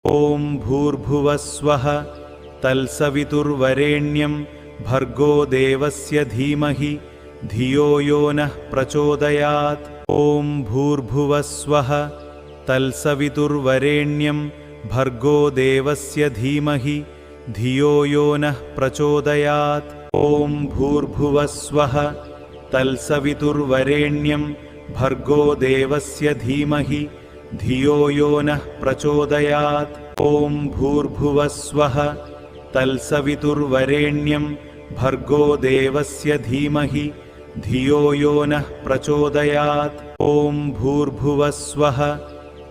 ॐ भूर्भुवस्वः तत्सवितुर्वरेण्यं भर्गो देवस्य धीमहि धियो यो नः प्रचोदयात्। ॐ भूर्भुवस्वः तत्सवितुर्वरेण्यं भर्गो देवस्य धीमहि धियो यो नः प्रचोदयात्। ॐ भूर्भुवस्वः तत्सवितुर्वरेण्यं भर्गो देवस्य धीमहि धियो यो नः प्रचोदयात्। ॐ भूर्भुवस्वः तत्सवितुर्वरेण्यं भर्गो देवस्य धीमहि धियो यो नः प्रचोदयात्। ॐ भूर्भुवस्वः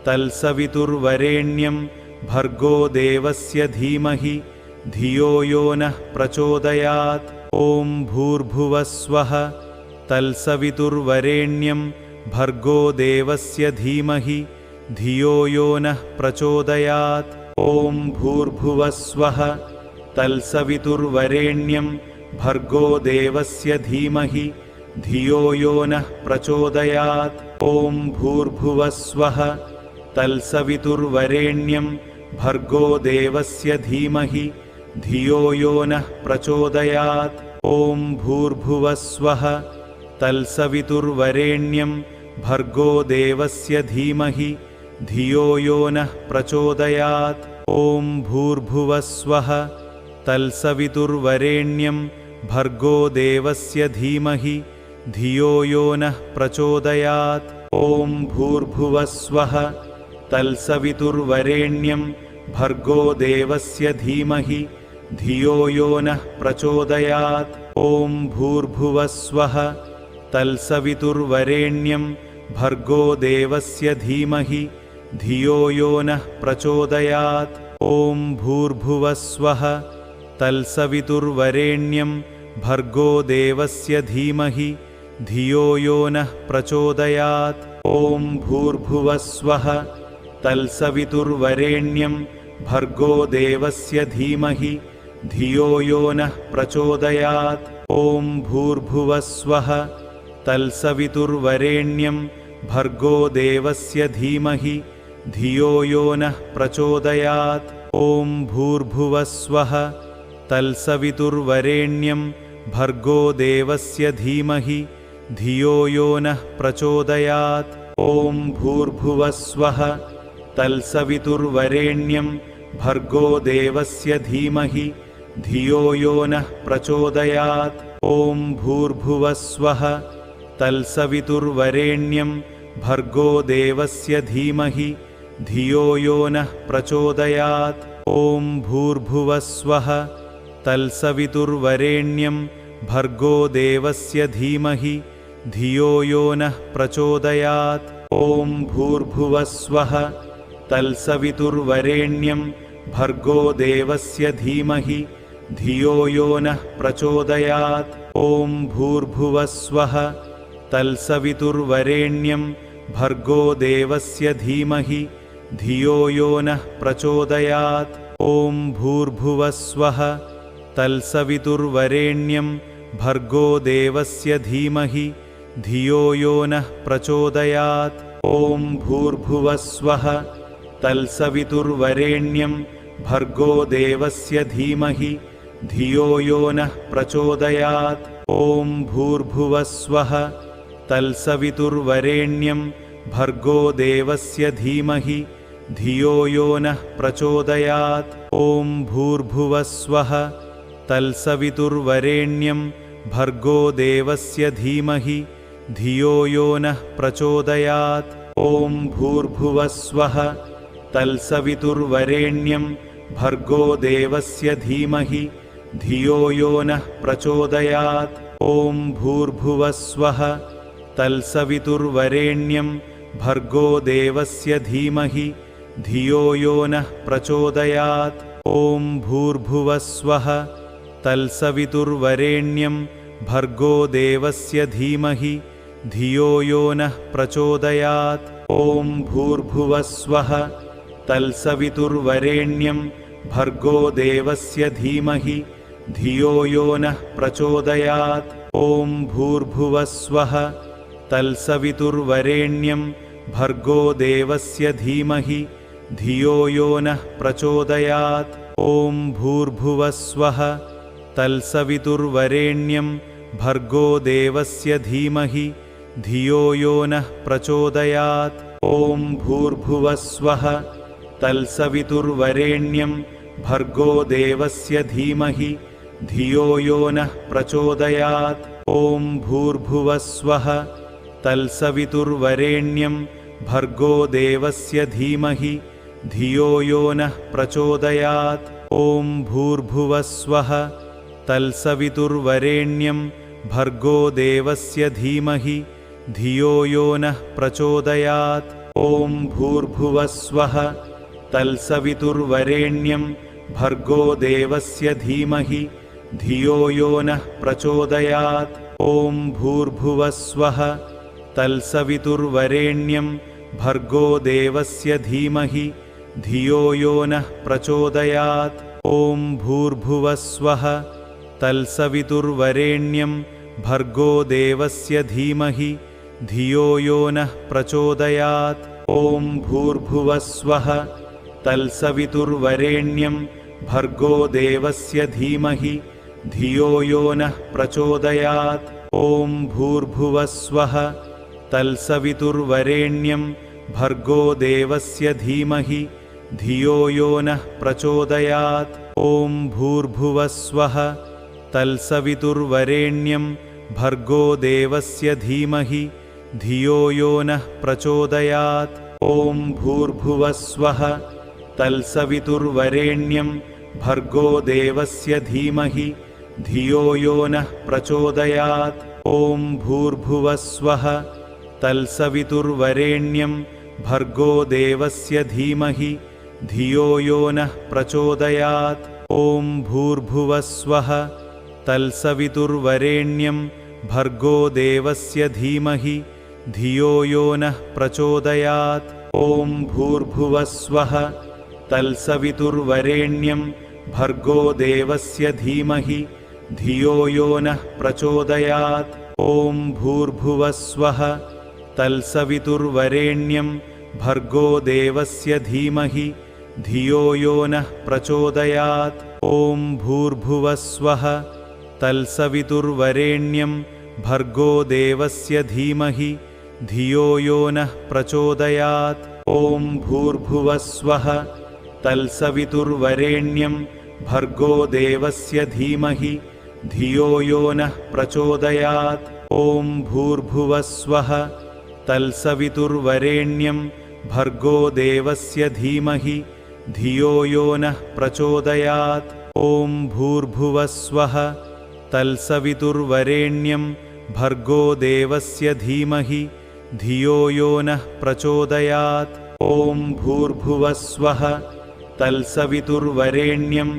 तत्सवितुर्वरेण्यं भर्गो देवस्य धीमहि धियो यो नः प्रचोदयात्। ॐ भूर्भुवस्वः तत्सवितुर्वरेण्यं भर्गो देवस्य धीमहि धियो यो नः प्रचोदयात्। ॐ भूर्भुवस्वः तत्सवितुर्वरेण्यं भर्गो देवस्य धीमहि धियो यो नः प्रचोदयात्। ॐ भूर्भुवस्वः तत्सवितुर्वरेण्यं भर्गो देवस्य धीमहि धियो यो नः प्रचोदयात्। ॐ भूर्भुवस्वः तत्सवितुर्वरेण्यं भर्गो देवस्य धीमहि धियो यो नः प्रचोदयात्। ॐ भूर्भुवस्वः तत्सवितुर्वरेण्यं भर्गो देवस्य धीमहि धियो यो नः प्रचोदयात्। ॐ भूर्भुवस्वः तत्सवितुर्वरेण्यं भर्गो देवस्य धीमहि धियो यो नः प्रचोदयात्। ॐ भूर्भुवस्वः तत्सवितुर्वरेण्यं भर्गो देवस्य धीमहि धियो यो नः प्रचोदयात्। ॐ भूर्भुवस्वः तत्सवितुर्वरेण्यं भर्गो देवस्य धीमहि धियो यो नः प्रचोदयात्। ॐ भूर्भुवस्वः तत्सवितुर्वरेण्यं भर्गो देवस्य धीमहि धियो यो नः प्रचोदयात्। ॐ भूर्भुवस्वः तत्सवितुर्वरेण्यं भर्गो देवस्य धीमहि धियो यो नः प्रचोदयात्। ॐ भूर्भुवस्वः तत्सवितुर्वरेण्यं भर्गो देवस्य धीमहि धियो यो नः प्रचोदयात्। ॐ भूर्भुवस्वः तत्सवितुर्वरेण्यं भर्गो देवस्य धीमहि धियो यो नः प्रचोदयात्। ॐ भूर्भुवस्वः तत्सवितुर्वरेण्यं भर्गो देवस्य धीमहि धियो यो नः प्रचोदयात्। ॐ भूर्भुवस्वः तत्सवितुर्वरेण्यं भर्गो देवस्य धीमहि धियो यो नः प्रचोदयात्। ॐ भूर्भुवस्वः तत्सवितुर्वरेण्यं भर्गो देवस्य धीमहि धियो यो नः प्रचोदयात्। ॐ भूर्भुवस्वः तत्सवितुर्वरेण्यं भर्गो देवस्य धीमहि धियो यो नः प्रचोदयात्। ॐ भूर्भुवस्वः तत्सवितुर्वरेण्यं भर्गो देवस्य धीमहि धियो यो नः प्रचोदयात्। ॐ भूर्भुवस्वः तत्सवितुर्वरेण्यं भर्गो देवस्य धीमहि धियो यो नः प्रचोदयात्। ॐ भूर्भुवस्वः तत्सवितुर्वरेण्यं भर्गो देवस्य धीमहि धियो यो नः प्रचोदयात्। ॐ भूर्भुवस्वः तत्सवितुर्वरेण्यं भर्गो देवस्य धीमहि धियो यो नः प्रचोदयात्। ॐ भूर्भुवस्वः तत्सवितुर्वरेण्यं भर्गो देवस्य धीमहि धियो यो नः प्रचोदयात्। ॐ भूर्भुवस्वः तत्सवितुर्वरेण्यं भर्गो देवस्य धीमहि धियो यो नः प्रचोदयात्। ॐ भूर्भुवस्वः तत्सवितुर्वरेण्यं भर्गो देवस्य धीमहि धियो यो नः प्रचोदयात्। ॐ भूर्भुवस्वः तत्सवितुर्वरेण्यं भर्गो देवस्य धीमहि धियो यो नः प्रचोदयात्। ॐ भूर्भुवस्वः तत्सवितुर्वरेण्यं भर्गो देवस्य धीमहि धियो यो नः प्रचोदयात्। ॐ भूर्भुवः स्वः तत्सवितुर्वरेण्यं भर्गो देवस्य धीमहि धियो यो नः प्रचोदयात्। ॐ भूर्भुवः स्वः तत्सवितुर्वरेण्यं भर्गो देवस्य धीमहि धियो यो नः प्रचोदयात्। ॐ भूर्भुवः स्वः तत्सवितुर्वरेण्यं भर्गो देवस्य धीमहि धियो यो नः प्रचोदयात्। ॐ भूर्भुवः स्वः तत्सवितुर्वरेण्यं भर्गो देवस्य धीमहि धियो यो नः प्रचोदयात्। ॐ भूर्भुवः स्वः तत्सवितुर्वरेण्यं भर्गो देवस्य धीमहि धियो यो नः प्रचोदयात्। ॐ भूर्भुवः स्वः तत्सवितुर्वरेण्यं भर्गो देवस्य धीमहि धियो यो नः प्रचोदयात्। ॐ भूर्भुवः स्वः तत्सवितुर्वरेण्यं भर्गो देवस्य धीमहि धियो यो नः प्रचोदयात्। ॐ भूर्भुवः स्वः तत्सवितुर्वरेण्यं भर्गो देवस्य धीमहि धियो यो नः प्रचोदयात्। ॐ भूर्भुवः स्वः तत्सवितुर्वरेण्यं भर्गो देवस्य धीमहि धियो यो नः प्रचोदयात्। ॐ भूर्भुवः स्वः तत्सवितुर्वरेण्यं भर्गो देवस्य धीमहि धियो यो नः प्रचोदयात्। ॐ भूर्भुवः स्वः तत्सवितुर्वरेण्यं भर्गो देवस्य धीमहि धियो यो नः प्रचोदयात्। ॐ भूर्भुवः स्वः तत्सवितुर्वरेण्यं भर्गो देवस्य धीमहि धियो यो नः प्रचोदयात्। ॐ भूर्भुवः स्वः तत्सवितुर्वरेण्यं भर्गो देवस्य धीमहि धियो यो नः प्रचोदयात्। ॐ भूर्भुवः स्वः तत्सवितुर्वरेण्यं भर्गो देवस्य धीमहि धियो यो नः प्रचोदयात्। ॐ भूर्भुवः स्वः तत्सवितुर्वरेण्यं भर्गो देवस्य धीमहि धियो यो नः प्रचोदयात्। ॐ भूर्भुवः स्वः तत्सवितुर्वरेण्यं भर्गो देवस्य धीमहि धियो यो नः प्रचोदयात्। ॐ भूर्भुवः स्वः तत्सवितुर्वरेण्यं भर्गो देवस्य धीमहि धियो यो नः प्रचोदयात्। ॐ भूर्भुवः स्वः तत्सवितुर्वरेण्यं भर्गो देवस्य धीमहि धियो यो नः प्रचोदयात्। ॐ भूर्भुवः स्वः तत्सवितुर्वरेण्यं भर्गो देवस्य धीमहि धियो यो नः प्रचोदयात्। ॐ भूर्भुवः स्वः तत्सवितुर्वरेण्यं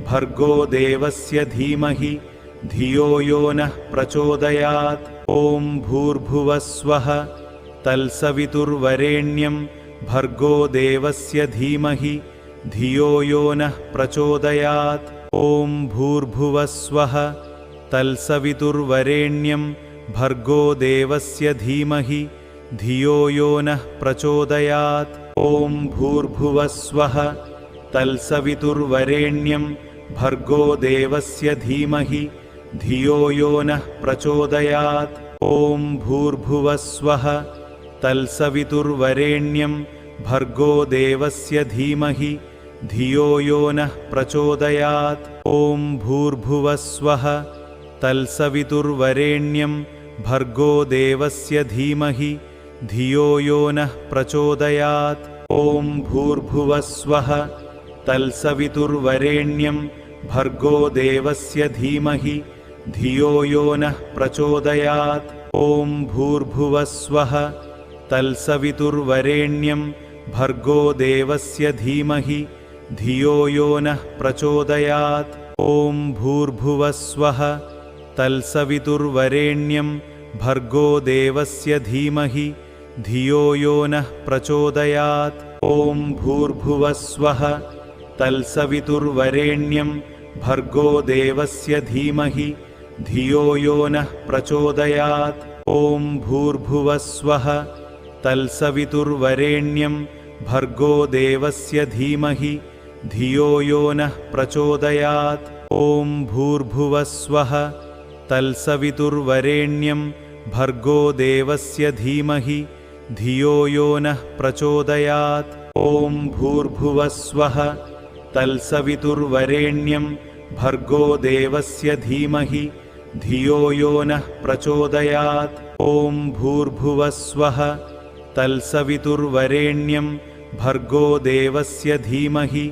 भर्गो देवस्य धीमहि धियो यो नः प्रचोदयात्। ॐ भूर्भुवः स्वः तत्सवितुर्वरेण्यं भर्गो देवस्य धीमहि धियो यो नः प्रचोदयात्। ॐ भूर्भुवः स्वः तत्सवितुर्वरेण्यं भर्गो देवस्य धीमहि धियो यो नः प्रचोदयात्। ॐ भूर्भुवः स्वः तत्सवितुर्वरेण्यं भर्गो देवस्य धीमहि धियो यो नः प्रचोदयात्। ॐ भूर्भुवः स्वः तत्सवितुर्वरेण्यं भर्गो देवस्य धीमहि धियो यो नः प्रचोदयात्। ॐ भूर्भुवः स्वः तत्सवितुर्वरेण्यं भर्गो देवस्य धीमहि धियो यो नः प्रचोदयात्। ॐ भूर्भुवः स्वः तत्सवितुर्वरेण्यं भर्गो देवस्य धीमहि धियो यो नः प्रचोदयात्। ॐ भूर्भुवः स्वः तत्सवितुर्वरेण्यं भर्गो देवस्य धीमहि धियो यो नः प्रचोदयात्। ॐ भूर्भुवः स्वः तत्सवितुर्वरेण्यं भर्गो देवस्य धीमहि धियो यो नः प्रचोदयात्। ॐ भूर्भुवः स्वः तत्सवितुर्वरेण्यं भर्गो देवस्य धीमहि धियो यो नः प्रचोदयात्। ॐ भूर्भुवः स्वः तत्सवितुर्वरेण्यं भर्गो देवस्य धीमहि धियो यो नः प्रचोदयात्। ॐ भूर्भुवः स्वः तत्सवितुर्वरेण्यं भर्गो देवस्य धीमहि धियो यो नः प्रचोदयात्। ॐ भूर्भुवः स्वः तत्सवितुर्वरेण्यं भर्गो देवस्य धीमहि धियो यो नः प्रचोदयात्। ॐ भूर्भुवः स्वः तत्सवितुर्वरेण्यं भर्गो देवस्य धीमहि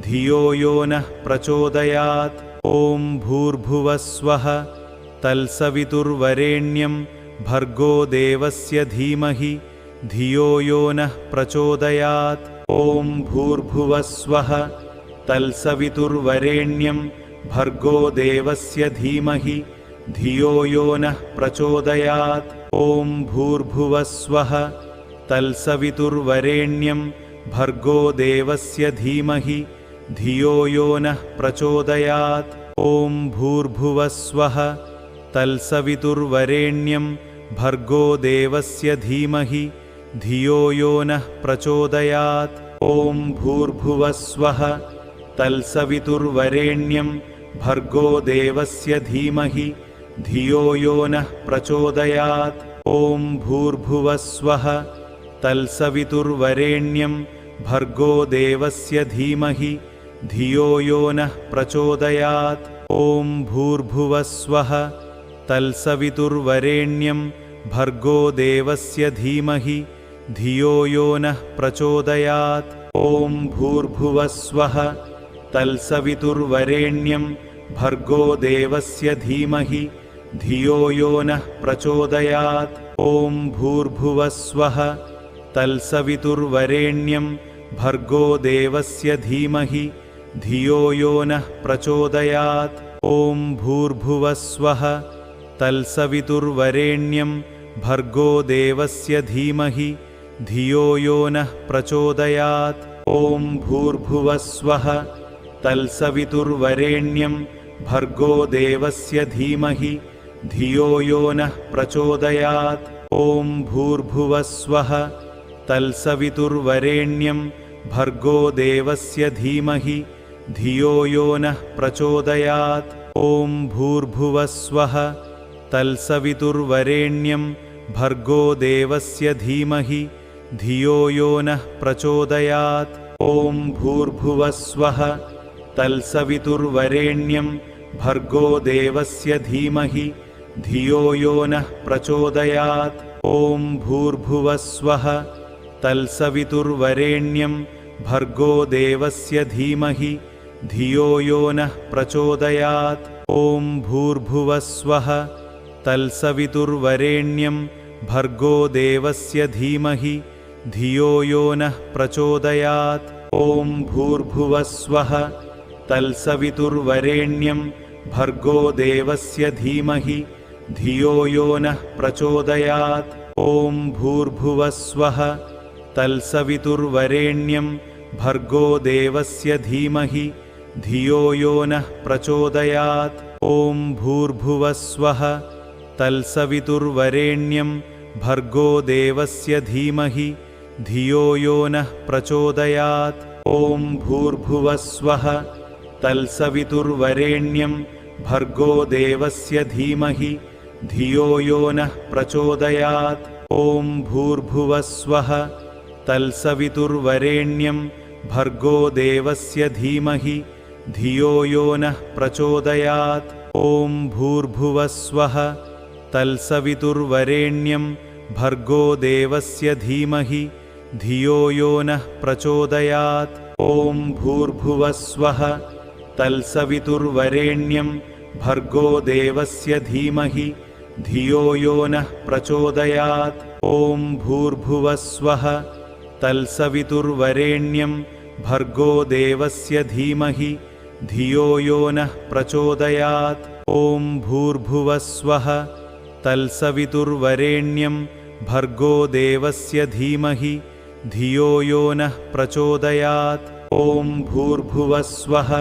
धियो यो नः प्रचोदयात्। ॐ भूर्भुवः स्वः तत्सवितुर्वरेण्यं भर्गो देवस्य धीमहि धियो यो नः प्रचोदयात्। ॐ भूर्भुवः स्वः तत्सवितुर्वरेण्यं भर्गो देवस्य धीमहि धियो यो नः प्रचोदयात्। ॐ भूर्भुवः स्वः तत्सवितुर्वरेण्यं भर्गो देवस्य धीमहि धियो यो नः प्रचोदयात्। ॐ भूर्भुवः स्वः तत्सवितुर्वरेण्यं भर्गो देवस्य धीमहि धियो यो नः प्रचोदयात्। ॐ भूर्भुवः स्वः तत्सवितुर्वरेण्यं भर्गो देवस्य धीमहि धियो यो नः प्रचोदयात्। ॐ भूर्भुवः स्वः तत्सवितुर्वरेण्यं भर्गो देवस्य धीमहि धियो यो नः प्रचोदयात्। ॐ भूर्भुवः स्वः तत्सवितुर्वरेण्यं भर्गो देवस्य धीमहि धियो यो नः प्रचोदयात्। ॐ भूर्भुवः स्वः तत्सवितुर्वरेण्यं भर्गो देवस्य धीमहि धियो यो नः प्रचोदयात्। ॐ भूर्भुवः स्वः तत्सवितुर्वरेण्यं भर्गो देवस्य धीमहि धियो यो नः प्रचोदयात्। ॐ भूर्भुवः स्वः तत्सवितुर्वरेण्यं भर्गो देवस्य धीमहि धियो यो नः प्रचोदयात्। ॐ भूर्भुवः स्वः तत्सवितुर्वरेण्यं भर्गो देवस्य धीमहि धियो यो नः प्रचोदयात्। ॐ भूर्भुवः स्वः तत्सवितुर्वरेण्यं भर्गो देवस्य धीमहि धियो यो नः प्रचोदयात्। ॐ भूर्भुवः स्वः तत्सवितुर्वरेण्यं भर्गो देवस्य धीमहि धियो यो नः प्रचोदयात्। ॐ भूर्भुवः स्वः तत्सवितुर्वरेण्यं भर्गो देवस्य धीमहि धियो यो नः प्रचोदयात्। ॐ भूर्भुवः स्वः तत्सवितुर्वरेण्यं भर्गो देवस्य धीमहि धियो यो नः प्रचोदयात्। ॐ भूर्भुवः स्वः तत्सवितुर्वरेण्यं भर्गो देवस्य धीमहि धियो यो नः प्रचोदयात्। ॐ भूर्भुवः स्वः तत्सवितुर्वरेण्यं भर्गो देवस्य धीमहि धियो यो नः प्रचोदयात्। ॐ भूर्भुवः स्वः तत्सवितुर्वरेण्यं भर्गो देवस्य धीमहि धियो यो नः प्रचोदयात्। ॐ भूर्भुवः स्वः तत्सवितुर्वरेण्यं भर्गो देवस्य धीमहि धियो यो नः प्रचोदयात्। ॐ भूर्भुवः स्वः तत्सवितुर्वरेण्यं भर्गो देवस्य धीमहि धियो यो नः प्रचोदयात्। ॐ भूर्भुवः स्वः तत्सवितुर्वरेण्यं भर्गो देवस्य धीमहि धियो यो नः प्रचोदयात्। ॐ भूर्भुवः स्वः तत्सवितुर्वरेण्यं भर्गो देवस्य धीमहि धियो यो नः प्रचोदयात्। ॐ भूर्भुवः स्वः तत्सवितुर्वरेण्यं भर्गो देवस्य धीमहि धियो यो नः प्रचोदयात्। ॐ भूर्भुवः स्वः तत्सवितुर्वरेण्यं भर्गो देवस्य धीमहि धियो यो नः प्रचोदयात्। ॐ भूर्भुवः स्वः तत्सवितुर्वरेण्यं भर्गो देवस्य धीमहि धियो यो नः प्रचोदयात्। ॐ भूर्भुवः स्वः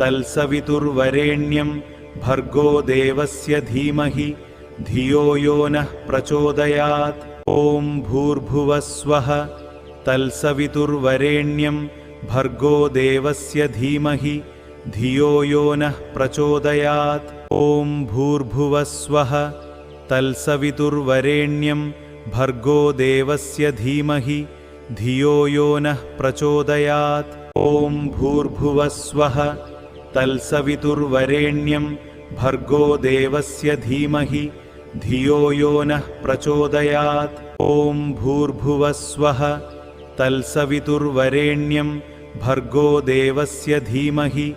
तत्सवितुर्वरेण्यं भर्गो देवस्य धीमहि धियो यो नः प्रचोदयात्। ॐ भूर्भुवः स्वः तत्सवितुर्वरेण्यं भर्गो देवस्य धीमहि धियो यो नः प्रचोदयात्। ॐ भूर्भुवः स्वः तत्सवितुर्वरेण्यं भर्गो देवस्य धीमहि धियो यो नः प्रचोदयात्। ॐ भूर्भुवः स्वः तत्सवितुर्वरेण्यं भर्गो देवस्य धीमहि धियो यो नः प्रचोदयात्। ॐ भूर्भुवः स्वः तत्सवितुर्वरेण्यं भर्गो देवस्य धीमहि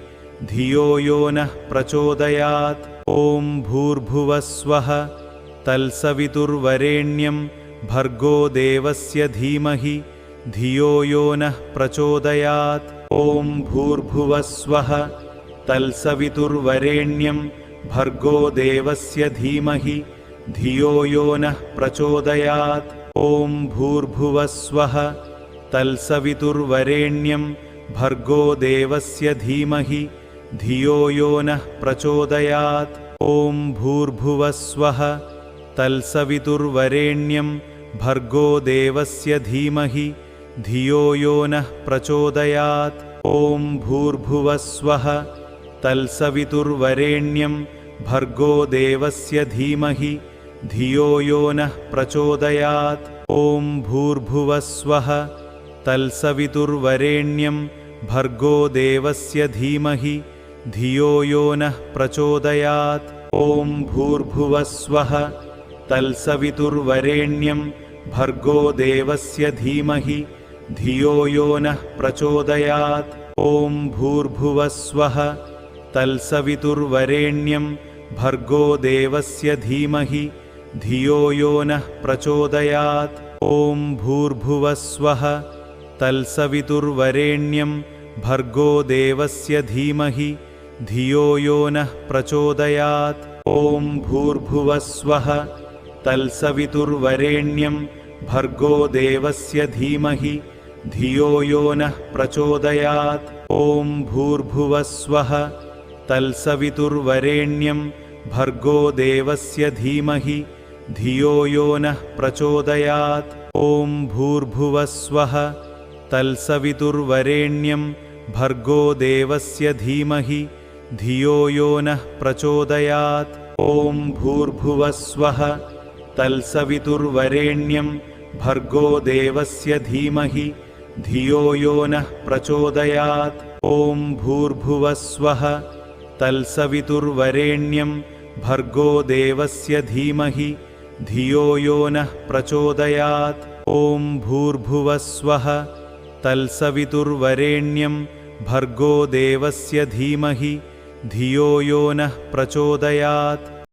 धियो यो नः प्रचोदयात्। ॐ भूर्भुवः स्वः तत्सवितुर्वरेण्यं भर्गो देवस्य धीमहि धियो यो नः प्रचोदयात्। ॐ भूर्भुवः स्वः तत्सवितुर्वरेण्यं भर्गो देवस्य धीमहि धियो यो नः प्रचोदयात्। ॐ भूर्भुवः स्वः तत्सवितुर्वरेण्यं भर्गो देवस्य धीमहि धियो यो नः प्रचोदयात्। ॐ भूर्भुवः स्वः तत्सवितुर्वरेण्यं भर्गो देवस्य धीमहि धियो यो नः प्रचोदयात्। ॐ भूर्भुवः स्वः तत्सवितुर्वरेण्यं भर्गो देवस्य धीमहि धियो यो नः प्रचोदयात्। ॐ भूर्भुवः स्वः तत्सवितुर्वरेण्यं भर्गो देवस्य धीमहि धियो यो नः प्रचोदयात्। ॐ भूर्भुवः स्वः तत्सवितुर्वरेण्यं भर्गो देवस्य धीमहि धियो यो नः प्रचोदयात्। ॐ भूर्भुवः स्वः तत्सवितुर्वरेण्यं भर्गो देवस्य धीमहि धियो यो नः प्रचोदयात्। ॐ भूर्भुवः स्वः तत्सवितुर्वरेण्यं भर्गो देवस्य धीमहि धियो यो नः प्रचोदयात्। ॐ भूर्भुवः स्वः तत्सवितुर्वरेण्यं भर्गो देवस्य धीमहि धियो यो नः प्रचोदयात्। ॐ भूर्भुवः स्वः तत्सवितुर्वरेण्यं भर्गो देवस्य धीमहि धियो यो नः प्रचोदयात्। ॐ भूर्भुवः स्वः तत्सवितुर्वरेण्यं भर्गो देवस्य धीमहि धियो यो नः प्रचोदयात्। ॐ भूर्भुवः स्वः तत्सवितुर्वरेण्यं भर्गो देवस्य धीमहि धियो यो नः प्रचोदयात्। ॐ भूर्भुवः स्वः तत्सवितुर्वरेण्यं भर्गो देवस्य धीमहि धियो यो नः प्रचोदयात्। ॐ भूर्भुवः स्वः तत्सवितुर्वरेण्यं भर्गो देवस्य धीमहि धियो यो नः प्रचोदयात्।